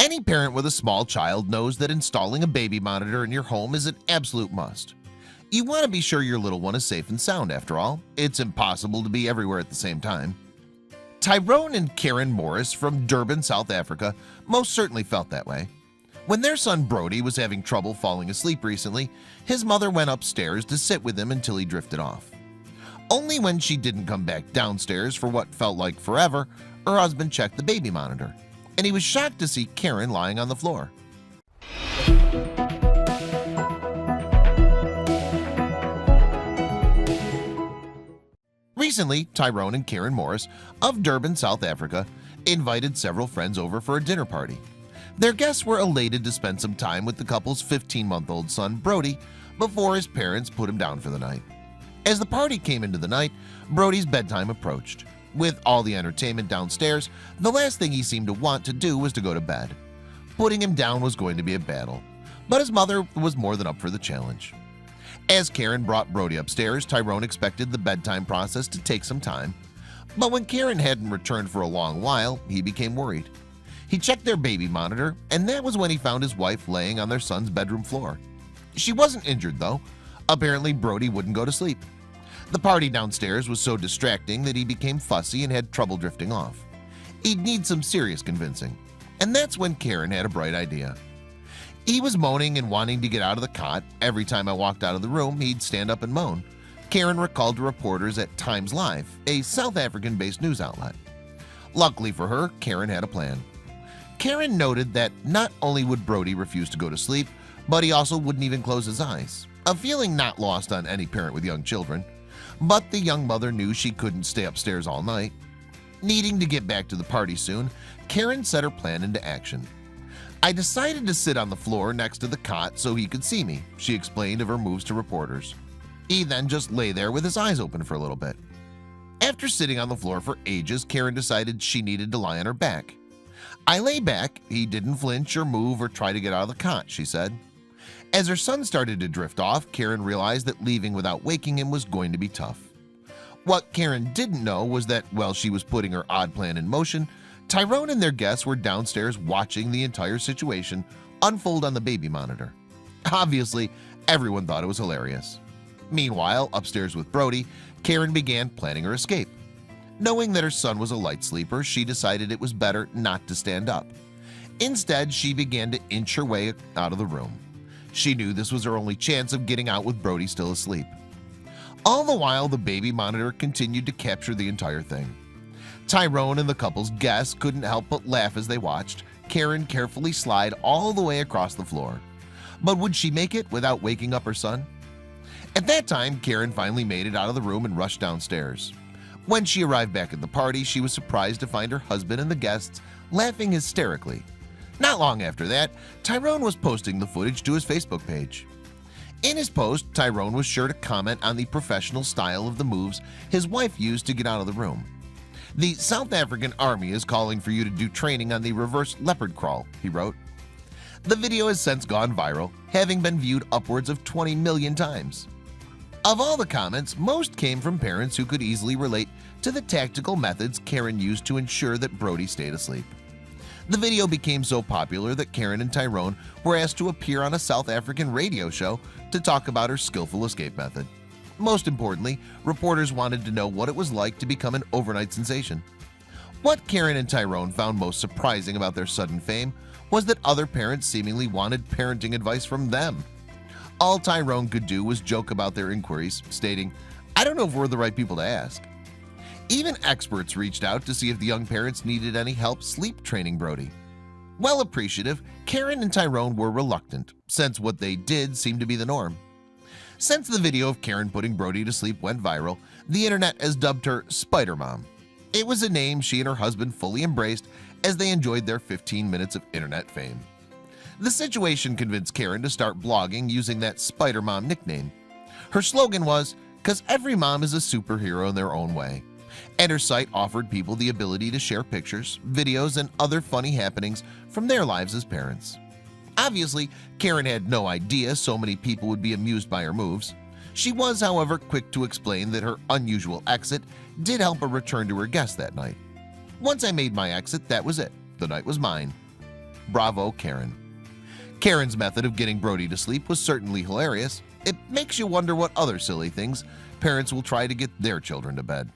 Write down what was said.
Any parent with a small child knows that installing a baby monitor in your home is an absolute must. You want to be sure your little one is safe and sound. After all, it's impossible to be everywhere at the same time. Tyrone and Karen Morris from Durban, South Africa most certainly felt that way. When their son Brody was having trouble falling asleep recently, his mother went upstairs to sit with him until he drifted off. Only when she didn't come back downstairs for what felt like forever, her husband checked the baby monitor, and he was shocked to see Karen lying on the floor. Recently, Tyrone and Karen Morris of Durban, South Africa, invited several friends over for a dinner party. Their guests were elated to spend some time with the couple's 15-month-old son, Brody, before his parents put him down for the night. As the party came into the night, Brody's bedtime approached. With all the entertainment downstairs, the last thing he seemed to want to do was to go to bed. Putting him down was going to be a battle, but his mother was more than up for the challenge. As Karen brought Brody upstairs, Tyrone expected the bedtime process to take some time. But when Karen hadn't returned for a long while, he became worried. He checked their baby monitor, and that was when he found his wife laying on their son's bedroom floor. She wasn't injured, though. Apparently, Brody wouldn't go to sleep. The party downstairs was so distracting that he became fussy and had trouble drifting off. He'd need some serious convincing. And that's when Karen had a bright idea. He was moaning and wanting to get out of the cot. Every time I walked out of the room, he'd stand up and moan. Karen recalled to reporters at Times Live, a South African-based news outlet. Luckily for her, Karen had a plan. Karen noted that not only would Brody refuse to go to sleep, but he also wouldn't even close his eyes, a feeling not lost on any parent with young children. But the young mother knew she couldn't stay upstairs all night. Needing to get back to the party soon, Karen set her plan into action. "I decided to sit on the floor next to the cot so he could see me," she explained of her moves to reporters. He then just lay there with his eyes open for a little bit. After sitting on the floor for ages, Karen decided she needed to lie on her back. "I lay back. He didn't flinch or move or try to get out of the cot," she said. As her son started to drift off, Karen realized that leaving without waking him was going to be tough. What Karen didn't know was that while she was putting her odd plan in motion, Tyrone and their guests were downstairs watching the entire situation unfold on the baby monitor. Obviously, everyone thought it was hilarious. Meanwhile, upstairs with Brody, Karen began planning her escape. Knowing that her son was a light sleeper, she decided it was better not to stand up. Instead, she began to inch her way out of the room. She knew this was her only chance of getting out with Brody still asleep. All the while, the baby monitor continued to capture the entire thing. Tyrone and the couple's guests couldn't help but laugh as they watched Karen carefully slide all the way across the floor. But would she make it without waking up her son? At that time, Karen finally made it out of the room and rushed downstairs. When she arrived back at the party, she was surprised to find her husband and the guests laughing hysterically. Not long after that, Tyrone was posting the footage to his Facebook page. In his post, Tyrone was sure to comment on the professional style of the moves his wife used to get out of the room. "The South African Army is calling for you to do training on the reverse leopard crawl," he wrote. The video has since gone viral, having been viewed upwards of 20 million times. Of all the comments, most came from parents who could easily relate to the tactical methods Karen used to ensure that Brody stayed asleep. The video became so popular that Karen and Tyrone were asked to appear on a South African radio show to talk about her skillful escape method. Most importantly, reporters wanted to know what it was like to become an overnight sensation. What Karen and Tyrone found most surprising about their sudden fame was that other parents seemingly wanted parenting advice from them. All Tyrone could do was joke about their inquiries, stating, "I don't know if we're the right people to ask." Even experts reached out to see if the young parents needed any help sleep training Brody. Well appreciative, Karen and Tyrone were reluctant, since what they did seemed to be the norm. Since the video of Karen putting Brody to sleep went viral, the internet has dubbed her Spider Mom. It was a name she and her husband fully embraced as they enjoyed their 15 minutes of internet fame. The situation convinced Karen to start blogging using that Spider Mom nickname. Her slogan was, "'Cause every mom is a superhero in their own way." And her site offered people the ability to share pictures, videos, and other funny happenings from their lives as parents. Obviously, Karen had no idea so many people would be amused by her moves. She was, however, quick to explain that her unusual exit did help her return to her guests that night. "Once I made my exit, that was it. The night was mine." Bravo, Karen. Karen's method of getting Brody to sleep was certainly hilarious. It makes you wonder what other silly things parents will try to get their children to bed.